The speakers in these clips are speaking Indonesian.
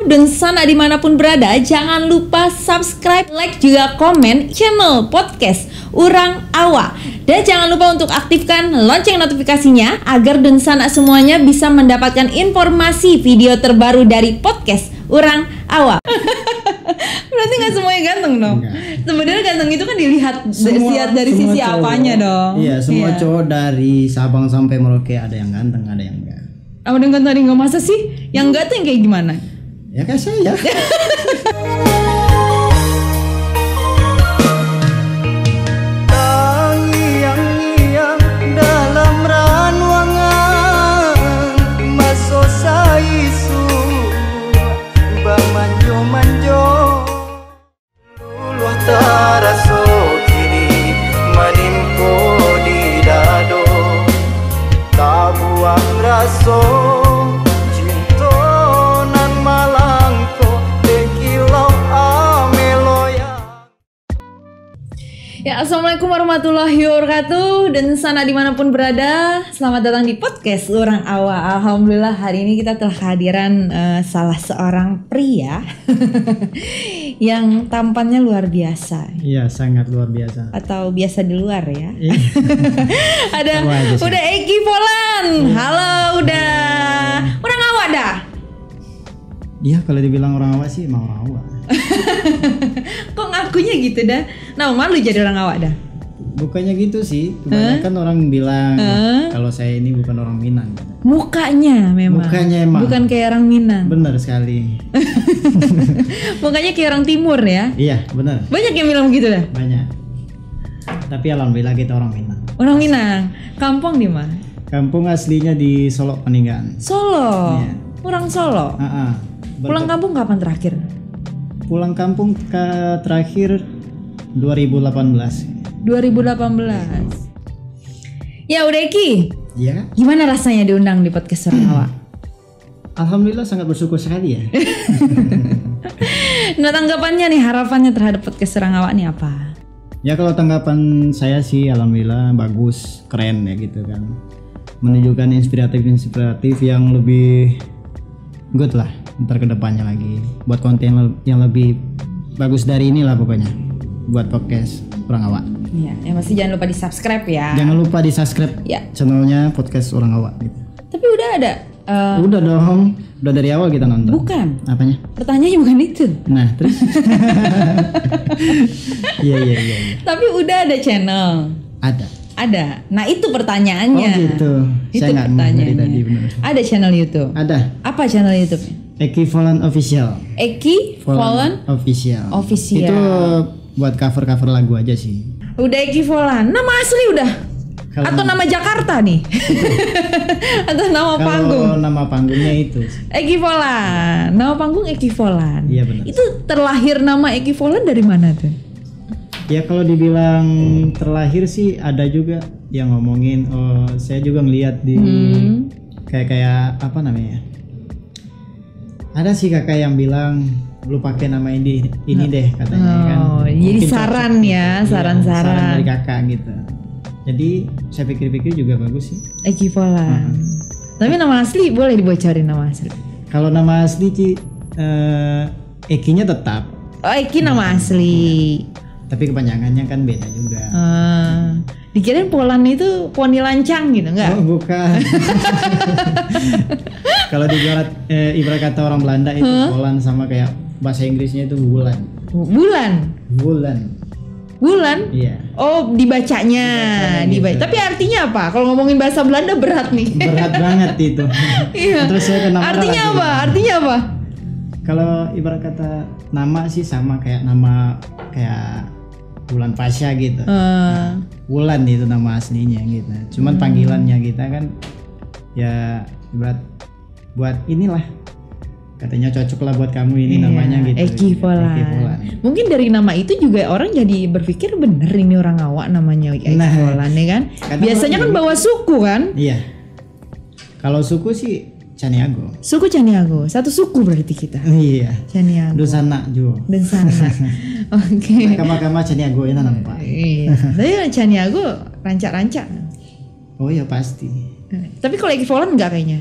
Dan sana dimanapun berada, jangan lupa subscribe, like, juga komen channel podcast Urang Awa. Dan jangan lupa untuk aktifkan lonceng notifikasinya agar dan sana semuanya bisa mendapatkan informasi video terbaru dari podcast Urang Awa. Berarti nggak semuanya ganteng dong? Sebenarnya ganteng itu kan dilihat dari sisi cowok, apanya dong? Iya, semua cowok dari Sabang sampai Merauke ada yang ganteng, ada yang enggak. Ada yang ganteng, ada yang enggak, masa sih? Yang enggak tuh yang kayak gimana? Ya kayak saya. Tangiyang-iyang dalam ranuangan maso saisu bamanjo-manjo luluh taraso kini manimpo di dado tabuang raso Ya, assalamualaikum warahmatullahi wabarakatuh. Dan sana dimanapun berada, selamat datang di podcast Urang Awa. Alhamdulillah hari ini kita telah kehadiran salah seorang pria yang tampannya luar biasa. Iya, sangat luar biasa. Atau biasa di luar ya. Ada udah Eki Volan. Halo, udah Urang Awa dah. Iya, kalau dibilang orang Awa sih emang orang Awa. Kok ngakunya gitu dah? Nah, malu jadi orang Awa dah? Bukannya gitu sih, kebanyakan orang bilang kalau saya ini bukan orang Minang. Mukanya memang. Mukanya emang. Bukan kayak orang Minang. Benar sekali. Mukanya kayak orang Timur ya? Iya, benar. Banyak yang bilang begitu dah? Banyak. Tapi alhamdulillah kita orang Minang. Orang Minang. Kampung di mana? Kampung aslinya di Solo Peninggalan. Solo. Iya. Orang Solo. Pulang kampung kapan terakhir? Pulang kampung terakhir 2018. 2018. Ya udah Eki. Iya. Gimana rasanya diundang di podcast Urang Awa? Alhamdulillah sangat bersyukur sekali ya. Nah, tanggapannya nih, harapannya terhadap podcast Urang Awa nih apa? Ya kalau tanggapan saya sih alhamdulillah bagus, keren ya gitu kan. Menunjukkan inspiratif yang lebih good lah ntar ke depannya lagi. Buat konten yang lebih bagus dari inilah pokoknya. Buat podcast Urang Awa. Iya, yang pasti jangan lupa di subscribe ya. Jangan lupa di subscribe ya channelnya podcast Urang Awa gitu. Tapi udah ada. Udah dong, udah dari awal kita nonton. Bukan. Apanya? Pertanyaannya bukan itu. Nah terus. Iya. Tapi udah ada channel. Ada. Nah itu pertanyaannya. Oh gitu. Itu saya pertanyaannya. Tadi, bener. Ada channel YouTube. Ada. Apa channel YouTube? Eki Volan Official. Eki Volan Official. Official. Itu buat cover lagu aja sih. Udah Eki Volan. Nama asli udah? Atau nama Jakarta nih? Atau nama panggung? Kalau nama panggungnya itu Eki Volan. Nama panggung Eki Volan. Iya benar. Itu terlahir nama Eki Volan dari mana tuh? Ya kalau dibilang terlahir sih ada juga yang ngomongin. Oh saya juga ngeliat di kayak apa namanya? Ada sih kakak yang bilang lu pakai nama ini deh katanya kan. Jadi saran ya, saran dari kakak gitu. Jadi saya pikir-pikir juga bagus sih. Eki Volan. Tapi nama asli boleh dibocorin nama asli? Kalau nama asli Ci, Ekinya tetap. Oh Eki nama asli. Tapi kepanjangannya kan beda juga. Dikirain Volan itu poni lancang gitu enggak? Oh bukan. Kalau diibarat kata orang Belanda itu Volan sama kayak bahasa Inggrisnya itu bulan. Bulan? Iya. Oh dibacanya. Gitu. Tapi artinya apa? Kalau ngomongin bahasa Belanda berat nih. Berat banget itu. Iya. Terus saya kenapa? Artinya apa? Kalau ibarat kata nama sih sama kayak nama kayak Bulan Pasha gitu. Wulan itu nama aslinya gitu. Cuman panggilannya kita kan ya berat buat inilah katanya cocok lah buat kamu ini namanya gitu. Ekivolan. Mungkin dari nama itu juga orang jadi berpikir bener ini orang awak namanya Ekivolan ya kan. Biasanya kan bawa suku kan. Iya. Kalau suku sih Caniago. Suku Caniago, satu suku berarti kita. Iya. Caniago. Dusana juga. Dusana. Oke. Kama Caniago ini nampak. Iya. Tapi Caniago rancak-rancak. Oh ya pasti. Tapi kalau Ekivolan enggak kayaknya.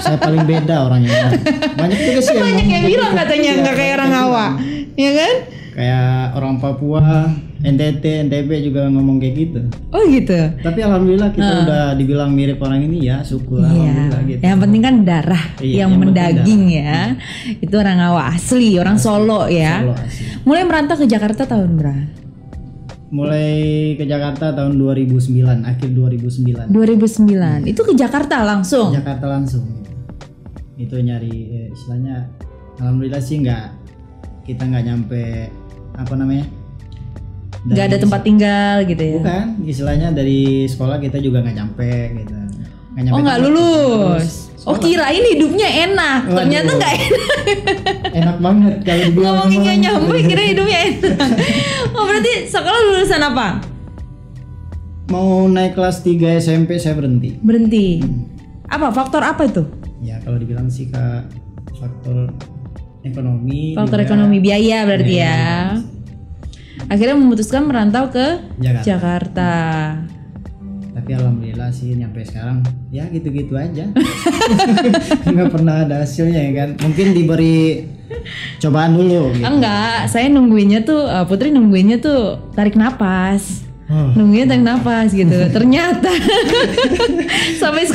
Saya paling beda orangnya. Banyak juga sih banyak yang bilang katanya enggak kayak orang awak. Iya kan? Kayak orang Papua, NTT, NTB juga ngomong kayak gitu. Oh gitu. Tapi alhamdulillah kita udah dibilang mirip orang ini ya, syukur alhamdulillah gitu. Yang penting kan darah yang mendaging ya. Itu orang awak asli, orang Solo ya. Solo asli. Mulai merantau ke Jakarta tahun berapa? Mulai ke Jakarta tahun 2009, akhir 2009. 2009. Itu ke Jakarta langsung. Jakarta langsung. Itu nyari istilahnya alhamdulillah sih kita nggak nyampe apa namanya? Nggak ada tempat tinggal gitu ya. Bukan, istilahnya dari sekolah kita juga nggak nyampe gitu. Nggak lulus. Oh kirain hidupnya enak. Waduh. Ternyata nggak enak. Enak banget kalau dibilang. Ngomongin nggak nyampe, kira hidupnya enak. Oh berarti sekolah lulusan apa? Mau naik kelas 3 SMP saya berhenti. Berhenti. Apa faktor apa itu? Ya kalau dibilang sih Kak, faktor ekonomi. Faktor juga, ekonomi, biaya berarti biaya. ya. Akhirnya memutuskan merantau ke Jakarta. Tapi alhamdulillah sih nyampe sekarang ya gitu-gitu aja. Nggak pernah ada hasilnya ya kan. Mungkin diberi cobaan dulu gitu. Enggak, saya nungguinnya tuh Putri nungguinnya tuh tarik napas. Nungguinnya tarik napas gitu. Ternyata sampai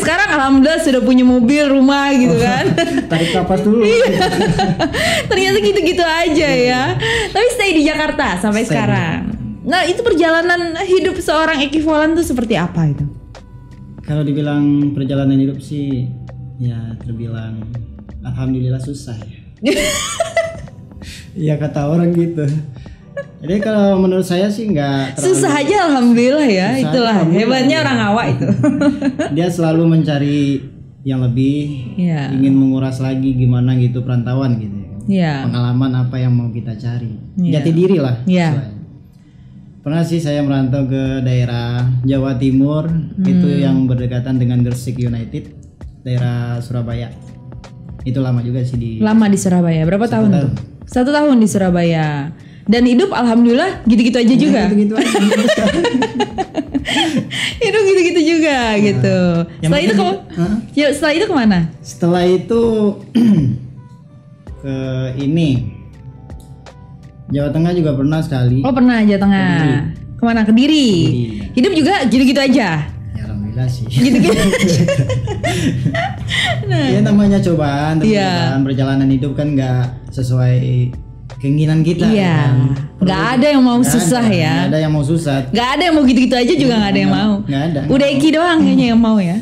sekarang alhamdulillah sudah punya mobil, rumah gitu kan. Tarik napas dulu. Ternyata gitu-gitu aja ya. Tapi stay di Jakarta sampai sekarang. Nah itu perjalanan hidup seorang Ekivolan tuh seperti apa itu? Kalau dibilang perjalanan hidup sih ya terbilang alhamdulillah susah ya. Ya kata orang gitu. Jadi kalau menurut saya sih nggak terlalu susah aja alhamdulillah ya. susah, Itulah hebatnya orang awak itu. Dia selalu mencari yang lebih, ingin menguras lagi gimana gitu perantauan gitu ya. Pengalaman apa yang mau kita cari, jati diri lah. Pernah sih saya merantau ke daerah Jawa Timur, itu yang berdekatan dengan Gresik United, daerah Surabaya. Itu lama juga sih Lama di Surabaya. Berapa tahun tuh? 1 tahun di Surabaya. Dan hidup alhamdulillah gitu-gitu aja juga. Gitu-gitu aja. Hidup gitu-gitu juga gitu. Setelah itu kemana? Setelah itu ke ini Jawa Tengah juga pernah sekali. Oh pernah Jawa Tengah. Kemana? Kediri. Hidup juga gitu-gitu aja. Ya alhamdulillah sih. Gitu-gitu. Ya namanya cobaan, perjalanan hidup kan nggak sesuai keinginan kita. Iya. Nggak ada yang mau susah ya. Nggak ada yang mau susah. Nggak ada yang mau gitu-gitu aja juga nggak ada yang mau. Nggak ada. Udah Eki doang kayaknya yang mau ya.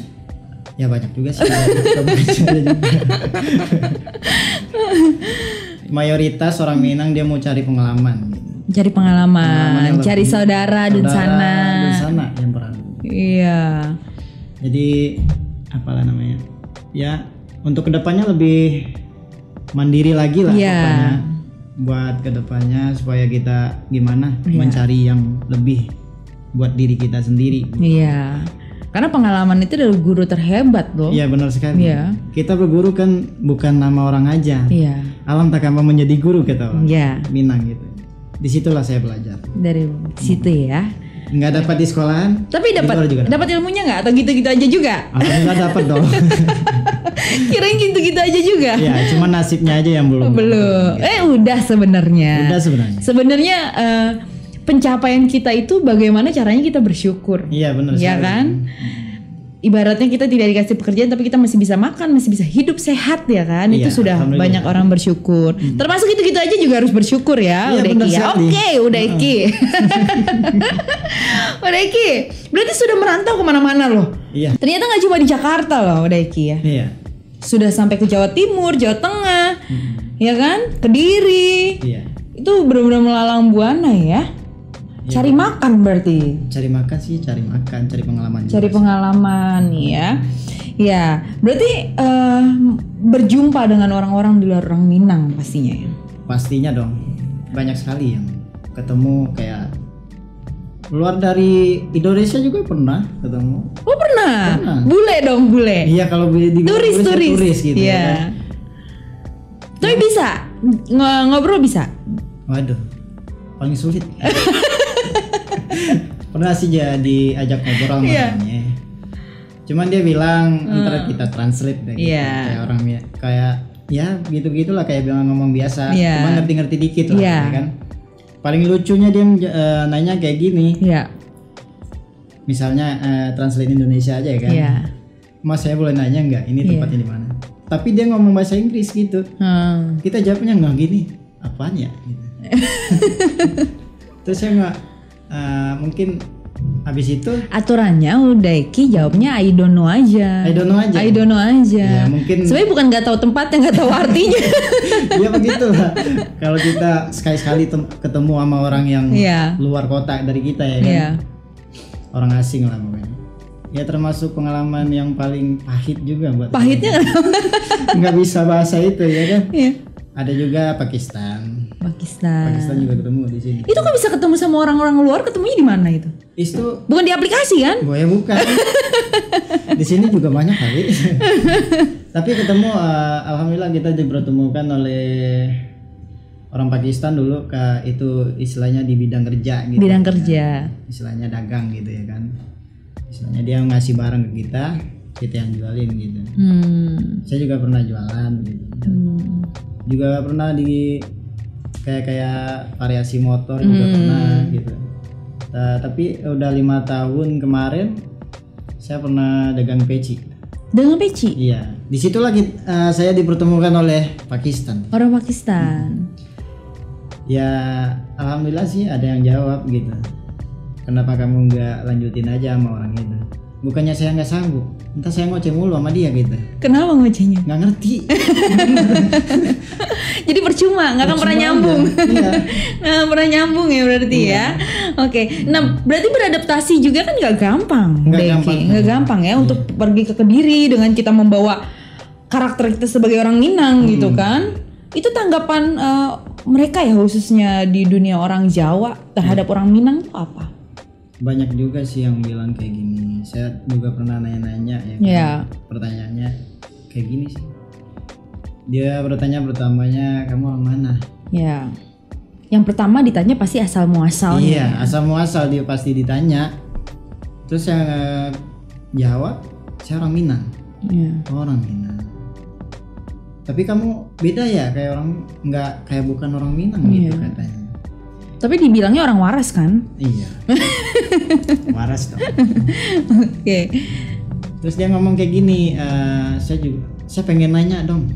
Ya banyak juga sih. Mayoritas orang Minang dia mau cari pengalaman. Cari pengalaman, cari saudara dan sana yang perang. Iya. Jadi apalah namanya? Ya untuk kedepannya lebih mandiri lagi lah pokoknya. Buat kedepannya supaya kita gimana mencari yang lebih buat diri kita sendiri. Iya. Karena pengalaman itu adalah guru terhebat loh. Iya benar sekali. Iya. Kita berguru kan bukan nama orang aja. Iya. Alam tak kamu menjadi guru kita orang. Iya. Minang gitu. Disitulah saya belajar. Dari situ ya. Nggak dapat di sekolahan. Tapi dapat ilmunya nggak atau gitu-gitu aja juga? Alhamdulillah dapat dong. Kirain gitu-gitu aja juga. Ya, cuma nasibnya aja yang belum. Belum. Udah sebenarnya. Sebenarnya pencapaian kita itu bagaimana caranya kita bersyukur. Iya benar. Iya kan? Ibaratnya kita tidak dikasih pekerjaan tapi kita masih bisa makan, masih bisa hidup sehat ya kan? Itu sudah banyak orang bersyukur. Termasuk itu aja juga harus bersyukur ya. Iya, udah Eki ya. Oke, udah Eki. Udah Eki. Berarti sudah merantau kemana-mana loh. Iya. Ternyata nggak cuma di Jakarta loh, udah Eki ya. Iya. Sudah sampai ke Jawa Timur, Jawa Tengah, ya kan? Kediri. Iya. Itu benar-benar melalang buana ya. Cari makan berarti. Cari makan sih, cari pengalaman. Cari pengalaman ya. Ya, berarti berjumpa dengan orang-orang di luar orang Minang pastinya ya. Pastinya dong. Banyak sekali yang ketemu kayak luar dari Indonesia juga pernah ketemu. Oh pernah? Bule dong, bule. Iya, kalau di turis gitu ya. Tapi bisa ngobrol bisa. Waduh, paling sulit. Pernah sih diajak ngobrol namanya. Cuman dia bilang ntar kita translate deh, gitu. Kayak orang kayak ya gitu-gitulah, kayak bilang ngomong biasa. Cuma ngerti-ngerti dikit lah, ya kan. Paling lucunya dia nanya kayak gini. Misalnya translate Indonesia aja ya kan. Mas, saya boleh nanya nggak ini tempatnya di mana? Tapi dia ngomong bahasa Inggris gitu. Kita jawabnya nggak gini. Apaan ya? Gitu. Terus saya nggak mungkin habis itu aturannya udah Ki jawabnya I don't know aja. Ya, mungkin sebenarnya bukan nggak tahu tempatnya, nggak tahu artinya. Ya begitulah. Kalau kita sekali-sekali ketemu sama orang yang luar kota dari kita ya kan. Orang asing lah pokoknya. Ya termasuk pengalaman yang paling pahit juga buat. Pahitnya nggak bisa bahasa itu ya kan. Ada juga Pakistan juga ketemu di sini. Itu kan bisa ketemu sama orang-orang luar, ketemunya di mana itu? Itu bukan di aplikasi kan? Bukan. Di sini juga banyak kali. Tapi ketemu alhamdulillah kita dipertemukan oleh orang Pakistan dulu, itu istilahnya di bidang kerja gitu. Bidang kerja. Istilahnya dagang gitu ya kan. Istilahnya dia ngasih barang ke kita yang jualin gitu. Saya juga pernah jualan gitu. Juga pernah di kayak variasi motor juga pernah gitu. Tapi udah 5 tahun kemarin saya pernah dagang peci. Dagang peci? Iya. Disitulah saya dipertemukan oleh Pakistan. Orang Pakistan. Ya alhamdulillah sih ada yang jawab gitu. Kenapa kamu nggak lanjutin aja sama orang itu? Bukannya saya nggak sanggup, entah saya ngoceh mulu sama dia gitu. Kenapa ngocehnya? Nggak ngerti. Jadi percuma, nggak akan pernah nyambung. Iya. Nggak pernah nyambung ya berarti ya. Oke, nah berarti beradaptasi juga kan nggak gampang, nggak gampang ya untuk pergi ke Kediri dengan kita membawa karakter kita sebagai orang Minang gitu kan. Itu tanggapan mereka ya khususnya di dunia orang Jawa terhadap orang Minang itu apa? Banyak juga sih yang bilang kayak gini. Saya juga pernah nanya-nanya ya kan? Pertanyaannya kayak gini sih. Dia bertanya pertamanya, kamu orang mana? Ya. Yang pertama ditanya pasti asal muasalnya. Iya, asal muasal dia pasti ditanya. Terus saya jawab, saya orang Minang. Orang Minang. Tapi kamu beda ya, kayak orang nggak, kayak bukan orang Minang gitu katanya. Tapi dibilangnya orang waras kan? Iya. Waras dong. Oke. Terus dia ngomong kayak gini, saya pengen nanya dong.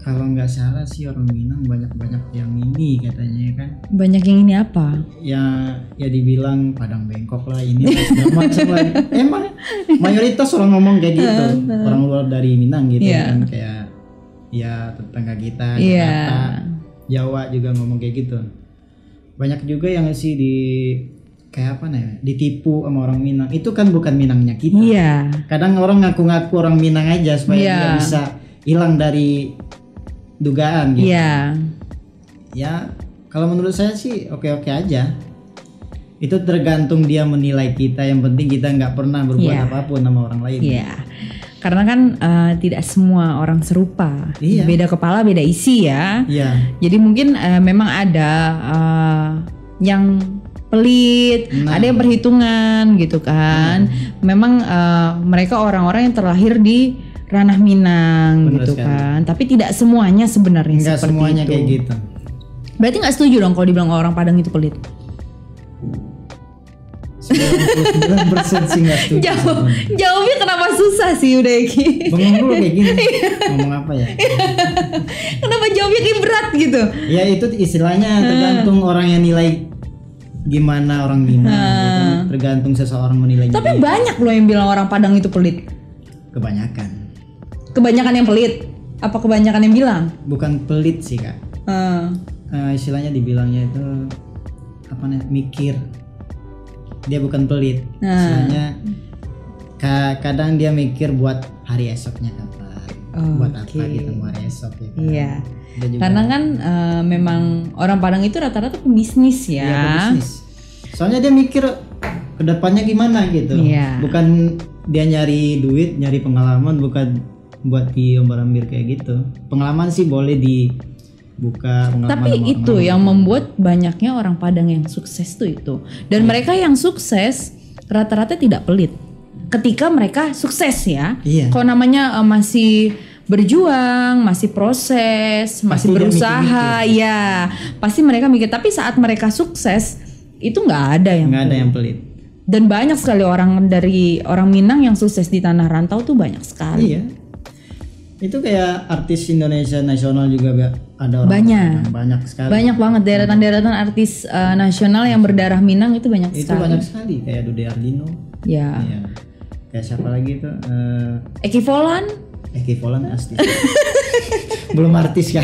Kalau nggak salah sih orang Minang banyak yang ini katanya ya kan. Banyak yang ini apa? Ya dibilang Padang Bengkok lah ini macam lah. Emang mayoritas orang ngomong kayak gitu. Orang luar dari Minang gitu kan, kayak ya tetangga kita Jakarta. Jawa juga ngomong kayak gitu. Banyak juga yang sih kayak apa namanya, ditipu sama orang Minang. Itu kan bukan Minangnya kita. Kadang orang ngaku-ngaku orang Minang aja supaya dia bisa hilang dari dugaan gitu. Ya kalau menurut saya sih oke-oke aja. Itu tergantung dia menilai kita. Yang penting kita nggak pernah berbuat apapun sama orang lain. Karena kan tidak semua orang serupa, beda kepala beda isi ya. Jadi mungkin memang ada yang pelit, ada yang perhitungan gitu kan. Memang mereka orang-orang yang terlahir di ranah Minang. Bener gitu sekali. Kan. Tapi tidak semuanya sebenarnya seperti semuanya itu. Kayak gitu. Berarti nggak setuju dong kalau dibilang orang Padang itu pelit? 99% sih nggak setuju. Jawabnya kenapa susah sih udah Eki? Bengong dulu kayak gini. Ngomong apa ya? Kenapa jawabnya kayak berat gitu? Ya itu istilahnya tergantung orang yang nilai gimana orang Minang. Gitu. Tergantung seseorang menilai. Tapi banyak loh yang bilang orang Padang itu pelit. Kebanyakan yang pelit? Apa kebanyakan yang bilang? Bukan pelit sih kak. Istilahnya dibilangnya itu mikir. Dia bukan pelit. Istilahnya kadang dia mikir buat hari esoknya kapan, buat apa gitu mau hari esok ya kan? Iya. Karena kan memang orang Padang itu rata-rata pebisnis ya. Iya, pebisnis. Soalnya dia mikir kedepannya gimana gitu. Iya. Bukan dia nyari duit, nyari pengalaman, bukan buat diombar-ambir kayak gitu. Pengalaman sih boleh dibuka. Tapi itu yang membuat banyaknya orang Padang yang sukses tuh itu. Dan mereka yang sukses rata-rata tidak pelit. Ketika mereka sukses ya. Iya. Kalau namanya masih berjuang, masih proses, masih Pasti dia berusaha, mikir-mikir. ya pasti mereka mikir. Tapi saat mereka sukses itu nggak ada yang pelit. Dan banyak sekali orang dari orang Minang yang sukses di tanah rantau tuh banyak sekali. Iya. Itu kayak artis Indonesia nasional juga ada orang banyak sekali. Banyak banget deretan-deretan artis nasional yang berdarah Minang itu banyak Itu sekali. banyak sekali kayak Dude Ardino. Ya. Iya. Kayak siapa lagi itu? Eki Volan. Eki Volan pasti. Belum artis kan?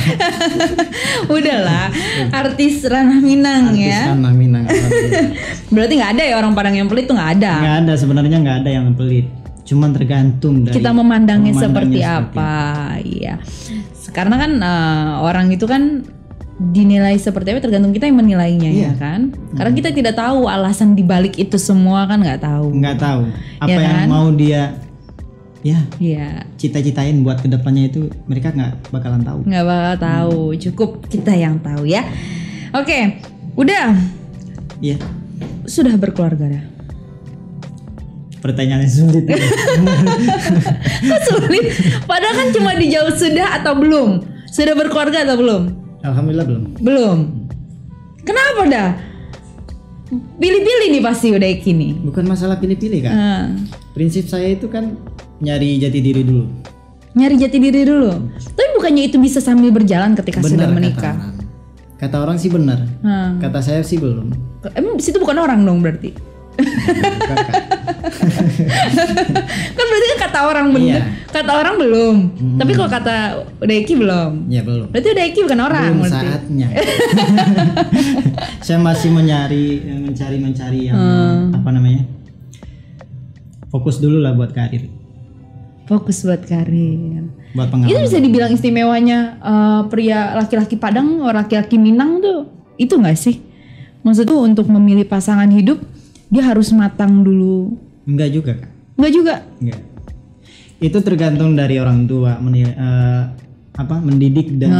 Udahlah, artis ranah Minang Artis ya. Tanah Minang. Berarti nggak ada ya orang Padang yang pelit tuh nggak ada. Nggak ada, sebenarnya nggak ada yang pelit. Cuman tergantung dari Kita memandangnya seperti apa. Iya. Karena kan orang itu kan dinilai seperti apa tergantung kita yang menilainya ya kan. Karena kita tidak tahu alasan dibalik itu semua kan nggak tahu. Nggak tahu apa Ya yang kan? mau dia Iya. cita-citain buat kedepannya itu mereka nggak bakalan tahu. Nggak bakal tahu. Cukup kita yang tahu ya. Oke, udah. Iya. Sudah berkeluarga dah. Pertanyaannya sulit. Kok sulit? Padahal kan cuma dijawab sudah atau belum. Sudah berkeluarga atau belum? Alhamdulillah belum. Belum. Kenapa dah? Pilih-pilih nih pasti udah kini. Bukan masalah pilih-pilih kan. Prinsip saya itu kan nyari jati diri dulu. Nyari jati diri dulu. Tapi bukannya itu bisa sambil berjalan ketika sudah menikah? Kata orang sih benar. Kata saya sih belum. Emang di situ bukan orang dong berarti? Kan berarti kan kata orang bener, kata orang belum. Tapi kalau kata Udeki belum. Ya belum. Berarti Udeki bukan orang. Belum berarti. saatnya. Saya masih mencari yang apa namanya? Fokus dulu lah buat karir. Fokus buat karir. Buat pengalaman. Itu bisa dibilang istimewanya pria laki-laki Padang, orang laki-laki Minang tuh itu nggak sih? Maksudnya untuk memilih pasangan hidup dia harus matang dulu. Enggak juga Kak. Enggak juga. Enggak. Itu tergantung dari orang tua mendidik dan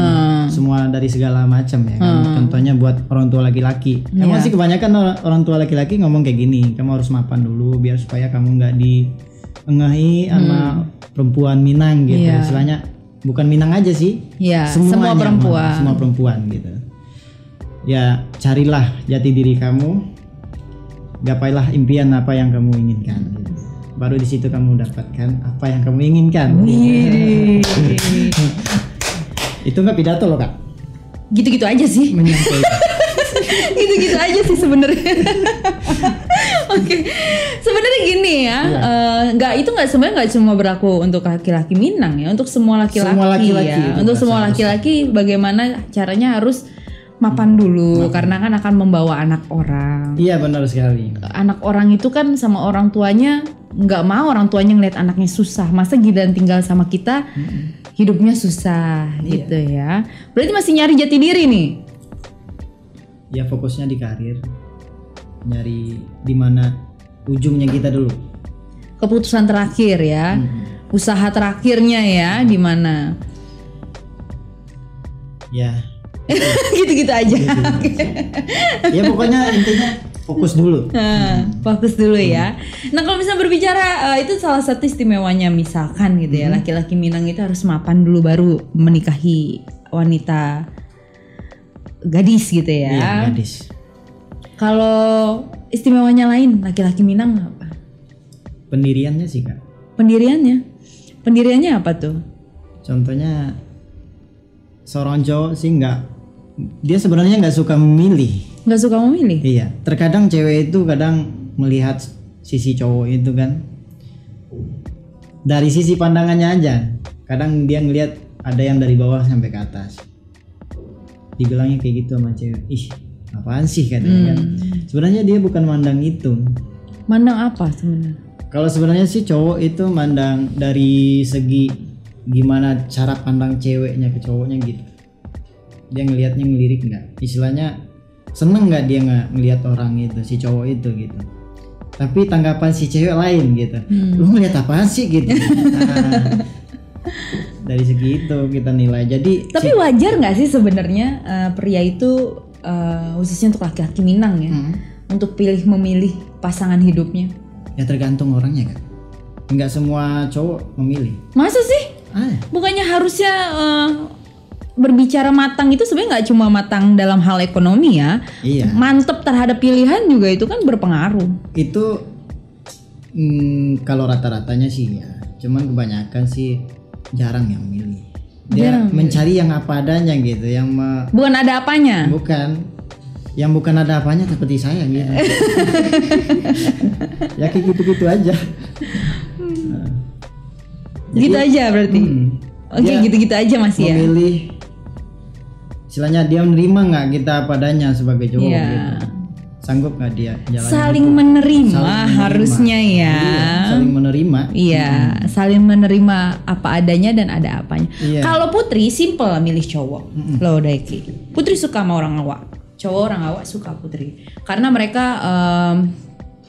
semua dari segala macam ya kan. Contohnya buat orang tua laki-laki. Emang sih kebanyakan orang tua laki-laki ngomong kayak gini, kamu harus mapan dulu biar supaya kamu nggak diengahi sama perempuan Minang gitu. Istilahnya bukan Minang aja sih. Iya, semua perempuan. Semua perempuan gitu. Ya carilah jati diri kamu, gapailah impian apa yang kamu inginkan. Baru di situ kamu dapatkan apa yang kamu inginkan. Itu nggak pidato loh Kak. Gitu-gitu aja sih. Menyampaikan. Gitu-gitu aja sih sebenarnya. Oke, sebenarnya gini ya, sebenarnya nggak cuma berlaku untuk laki-laki Minang ya, untuk semua laki-laki ya. Untuk semua laki-laki bagaimana caranya harus mapan dulu karena kan akan membawa anak orang. Iya benar sekali. Anak orang itu kan sama orang tuanya nggak mau orang tuanya ngeliat anaknya susah. Masa giliran tinggal sama kita hidupnya susah gitu ya. Berarti masih nyari jati diri nih. Ya fokusnya di karir. Nyari di mana ujungnya kita dulu. Keputusan terakhir ya. Usaha terakhirnya ya di mana? Ya. Gitu-gitu aja. Ya pokoknya intinya fokus dulu. Fokus dulu ya. Nah kalau misalnya berbicara itu salah satu istimewanya misalkan gitu ya, laki-laki Minang itu harus mapan dulu baru menikahi wanita gadis gitu ya. Iya gadis. Kalau istimewanya lain laki-laki Minang apa? Pendiriannya sih Kak. Pendiriannya apa tuh? Contohnya seorang cowok sih dia sebenarnya nggak suka memilih. Nggak suka memilih? Iya. Terkadang cewek itu kadang melihat sisi cowok itu kan dari sisi pandangannya aja. Kadang dia ngelihat ada yang dari bawah sampai ke atas. Dibilangnya kayak gitu sama cewek. Ih, apaan sih katanya kan. Sebenarnya dia bukan mandang itu. Mandang apa sebenarnya? Kalau sebenarnya sih cowok itu mandang dari segi gimana cara pandang ceweknya ke cowoknya gitu. Dia ngelihatnya ngelirik nggak? Istilahnya seneng nggak dia ngelihat orang itu, si cowok itu gitu. Tapi tanggapan si cewek lain gitu. Lu ngeliat apaan sih gitu. Nah, dari segi itu kita nilai. Jadi tapi wajar nggak sih sebenarnya pria itu khususnya untuk laki-laki Minang ya, untuk memilih pasangan hidupnya? Ya tergantung orangnya kan. Nggak semua cowok memilih. Masa sih? Bukannya harusnya berbicara matang itu sebenarnya nggak cuma matang dalam hal ekonomi ya. Iya. Mantep terhadap pilihan juga itu kan berpengaruh. Itu kalau rata-ratanya sih ya. Cuman kebanyakan sih jarang yang milih. Dia mencari yang apa adanya gitu, yang bukan ada apanya. Bukan. Yang bukan ada apanya seperti saya gitu. Ya kayak gitu-gitu aja. Gitu aja berarti. Oke, gitu-gitu aja masih ya. Memilih istilahnya dia menerima nggak kita apa adanya sebagai cowok gitu. Sanggup nggak dia jalan saling menerima harusnya ya. Iya, saling menerima. Iya, saling menerima apa adanya dan ada apanya. Iya. Kalau Putri simple milih cowok. Loh Daiki. Putri suka sama orang awak. Cowok orang awak suka Putri. Karena mereka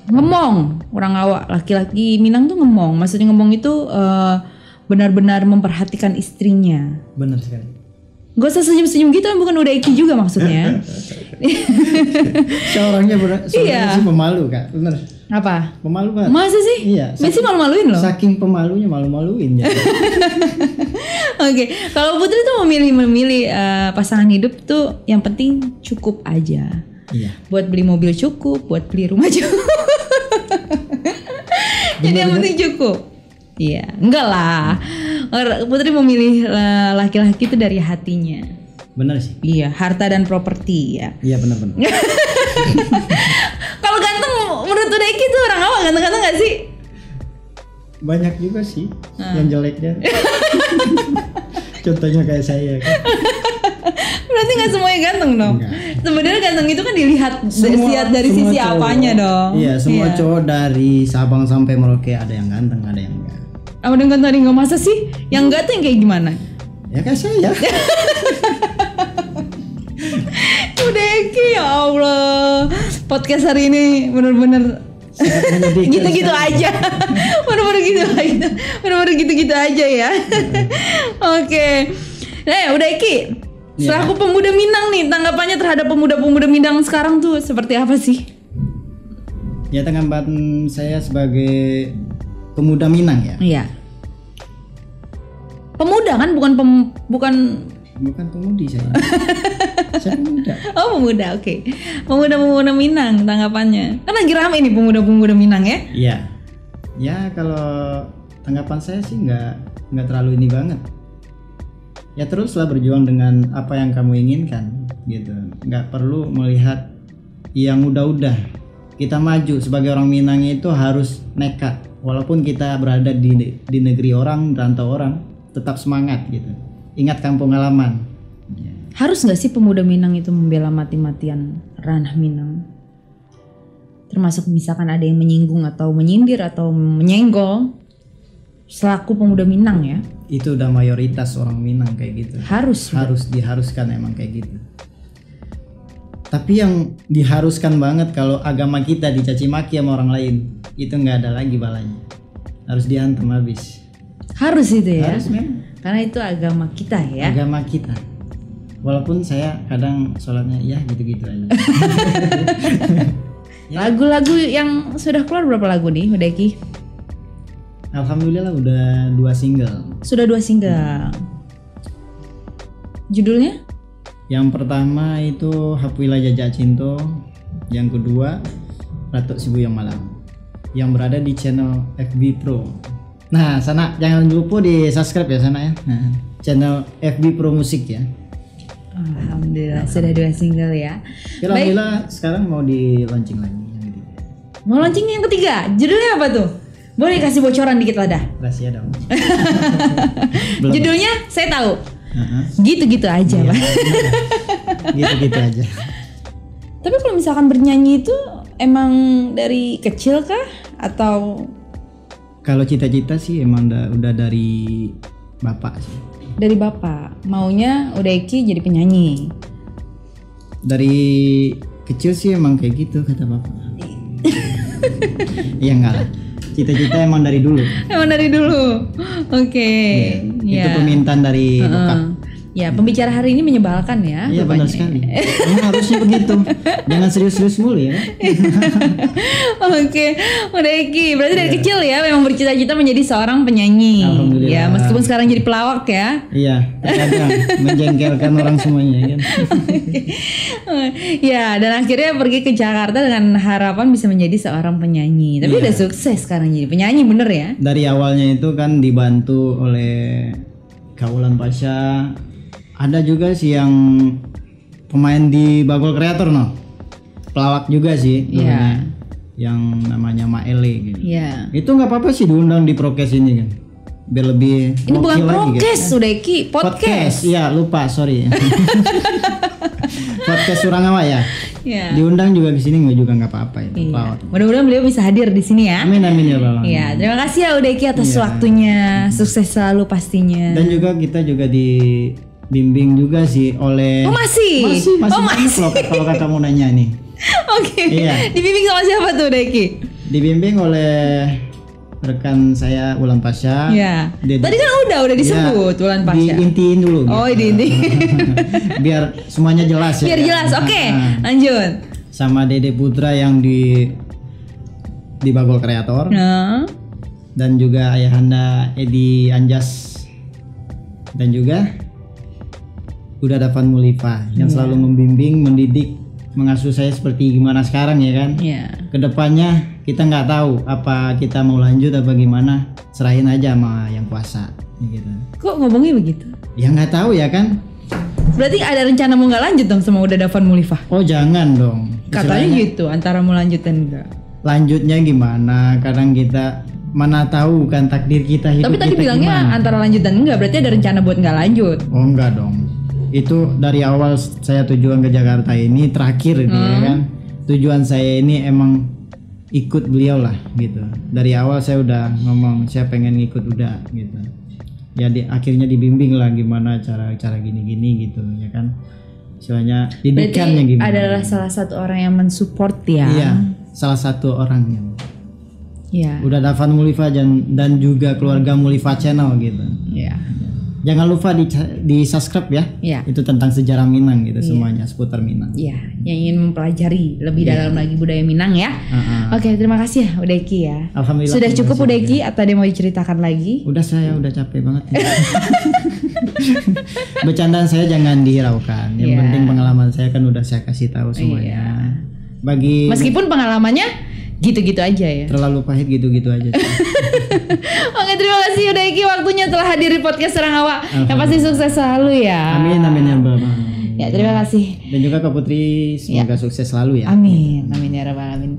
ngemong, orang awak, laki-laki Minang tuh ngemong. Maksudnya ngemong itu benar-benar memperhatikan istrinya. Benar sekali. Gak usah senyum-senyum gitu, bukan udah Eki juga maksudnya. Seorangnya sih pemalu Kak, bener. Apa? Pemalu banget. Masa sih? Iya. Messi malu-maluin loh. Saking pemalunya malu-maluin ya. Oke, kalau Putri tuh memilih pasangan hidup tuh yang penting cukup aja. Iya. Buat beli mobil cukup, buat beli rumah cukup. Jadi yang penting cukup. Iya, enggak lah. Putri memilih laki-laki itu dari hatinya. Benar sih. Iya, harta dan properti ya. Iya benar-benar. Kalau ganteng menurut Uda Eki tuh orang awak ganteng-ganteng gak sih? Banyak juga sih yang jeleknya. Contohnya kayak saya kan. Berarti gak semuanya ganteng dong? Sebenarnya ganteng itu kan dilihat dari sisi cowok, apanya dong. Iya, semua cowok dari Sabang sampai Merauke ada yang ganteng, ada yang enggak. Apa yang ganteng enggak, masa sih? Yang enggak tuh yang kayak gimana? Ya kayak saya. Udah Eki, ya Allah. Podcast hari ini bener-bener gitu-gitu aja. Bener-bener gitu aja ya. Oke. Udah Eki. Selaku pemuda Minang nih, tanggapannya terhadap pemuda-pemuda Minang sekarang tuh seperti apa sih? Ya, tanggapan saya sebagai pemuda Minang ya. Iya. Pemuda kan, bukan pemudi saya. Saya pemuda. Oh, pemuda, oke. Pemuda-pemuda Minang tanggapannya. Kan lagi rame nih pemuda-pemuda Minang ya? Iya. Ya, kalau tanggapan saya sih nggak terlalu ini banget. Ya teruslah berjuang dengan apa yang kamu inginkan gitu. Nggak perlu melihat yang udah-udah. Kita maju sebagai orang Minang itu harus nekat. Walaupun kita berada di negeri orang, rantau orang, tetap semangat gitu. Ingat kampung halaman. Harus nggak sih pemuda Minang itu membela mati-matian ranah Minang? Termasuk misalkan ada yang menyinggung atau menyindir atau menyenggol selaku pemuda Minang ya? Itu udah mayoritas orang Minang kayak gitu. Harus diharuskan emang kayak gitu. Tapi yang diharuskan banget kalau agama kita dicaci maki sama orang lain, itu nggak ada lagi balanya. Harus dihantam habis. Harus itu ya? Harus memang. Karena itu agama kita ya? Agama kita. Walaupun saya kadang sholatnya ya gitu-gitu aja. Lagu-lagu yang sudah keluar berapa lagu nih Uda Eki? Alhamdulillah udah 2 single. Sudah 2 single. Judulnya? Yang pertama itu Hapwila Jajak Cinto. Yang kedua Ratuk Sibuyang Malam. Yang berada di channel FB Pro. Nah, sana jangan lupa di subscribe ya sana ya. Nah, channel FB Pro Musik ya. Alhamdulillah sudah 2 single ya. Alhamdulillah sekarang mau di launching lagi yang ketiga. Mau launching yang ketiga. Judulnya apa tuh? Boleh kasih bocoran dikit lah dah. Rahasia dong. Judulnya saya tahu. Gitu-gitu aja, Pak. Gitu-gitu aja. Tapi kalau misalkan bernyanyi itu emang dari kecil kah atau Kalau cita-cita sih emang udah dari bapak sih. dari bapak? Maunya Udeki jadi penyanyi. Dari kecil sih emang kayak gitu kata bapak. Iya enggak lah. Cita-cita emang dari dulu. Emang dari dulu. Oke. Itu permintaan dari bokap. Ya, pembicara hari ini menyebalkan ya. Iya benar sekali. Emang harusnya begitu. Jangan serius-serius mulu ya. Oke, Udeki. Berarti dari kecil ya memang bercita-cita menjadi seorang penyanyi. Alhamdulillah. Ya, meskipun sekarang jadi pelawak ya. Iya, terkadang menjengkelkan orang semuanya kan. Ya, dan akhirnya pergi ke Jakarta dengan harapan bisa menjadi seorang penyanyi. Tapi udah sukses sekarang jadi penyanyi, bener ya? Dari awalnya itu kan dibantu oleh Kaulan Pasha. Ada juga sih yang pemain di Bagol Kreator pelawak juga sih dulunya. Yang namanya Maele gitu. Iya. Itu nggak apa-apa sih diundang di podcast ini kan, biar lebih Ini bukan gokil lagi, podcast, gitu. Udeki, podcast. Iya lupa, sorry. Podcast Surangawa ya. Ya. Diundang juga ke sini juga nggak apa-apa itu. Iya. Mudah-mudahan beliau bisa hadir di sini ya. Amin ya Bang. Iya, terima kasih ya Udeki atas waktunya. Sukses selalu pastinya. Dan juga kita juga dibimbing juga sih oleh masih. Oh, masih. Kalau kamu nanya nih. Oke. Iya. Dibimbing sama siapa tuh Udeki? Dibimbing oleh rekan saya Ulan Pasha. Iya. Tadi kan udah disebut Ulan Pasha. Diintiin dulu. Oh, gitu. diintiin. Biar semuanya jelas ya. Biar jelas. Oke, lanjut. Sama Dede Putra yang di Bagol Kreator. Nah. Dan juga ayahanda Edi Anjas. Dan juga udah Davan Mulifa yang selalu membimbing, mendidik, mengasuh saya seperti gimana sekarang ya kan. Iya. Kedepannya kita nggak tahu apa kita mau lanjut apa gimana, serahin aja sama yang kuasa gitu. Kok ngomongnya begitu? Ya nggak tahu ya kan. Berarti ada rencana mau nggak lanjut dong sama udah Davan Mulifah? Oh jangan dong. Katanya Istilahnya, gitu, antara mau lanjut dan enggak. lanjutnya gimana? Kadang kita mana tahu kan takdir kita hidup. Tapi tadi kita bilangnya gimana. antara lanjut dan enggak, berarti ada rencana buat nggak lanjut. Oh enggak dong. Itu dari awal saya tujuan ke Jakarta ini terakhir gitu ya kan. Tujuan saya ini emang ikut beliau lah gitu. Dari awal saya udah ngomong saya pengen ikut udah gitu. Ya akhirnya dibimbing lah gimana cara gini-gini gitu ya kan. Soalnya didikannya Berarti gimana. adalah salah satu orang yang mensupport ya. Iya, salah satu orangnya. Iya. Udah Davan Mulifa dan juga keluarga Mulifa Channel gitu. Iya. Jangan lupa di subscribe ya. Iya. Itu tentang sejarah Minang gitu semuanya seputar Minang. Iya, yang ingin mempelajari lebih dalam lagi budaya Minang ya. Oke, terima kasih ya Udeki ya. Alhamdulillah. Sudah terima cukup kasih. Udeki atau ada mau diceritakan lagi? Udah saya udah capek banget. Bercandaan saya jangan dihiraukan. Yang Iya. penting pengalaman saya kan udah saya kasih tahu semuanya. Bagi Meskipun pengalamannya gitu-gitu aja ya. terlalu pahit gitu-gitu aja. Oke, terima kasih Udeki waktunya telah hadir di podcast Surangawa. Yang pasti sukses selalu ya. Amin ya Bapak. Ya, terima kasih. Dan juga Kak Putri semoga sukses selalu ya. Amin, amin ya rabbal alamin.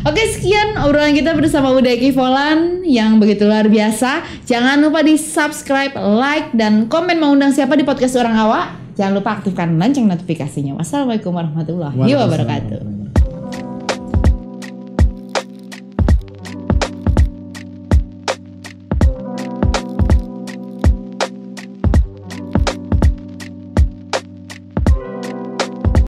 Oke, sekian obrolan kita bersama Udeki Volan yang begitu luar biasa. Jangan lupa di subscribe, like, dan komen mau undang siapa di podcast Surangawa. Jangan lupa aktifkan lonceng notifikasinya. Wassalamualaikum warahmatullahi wabarakatuh.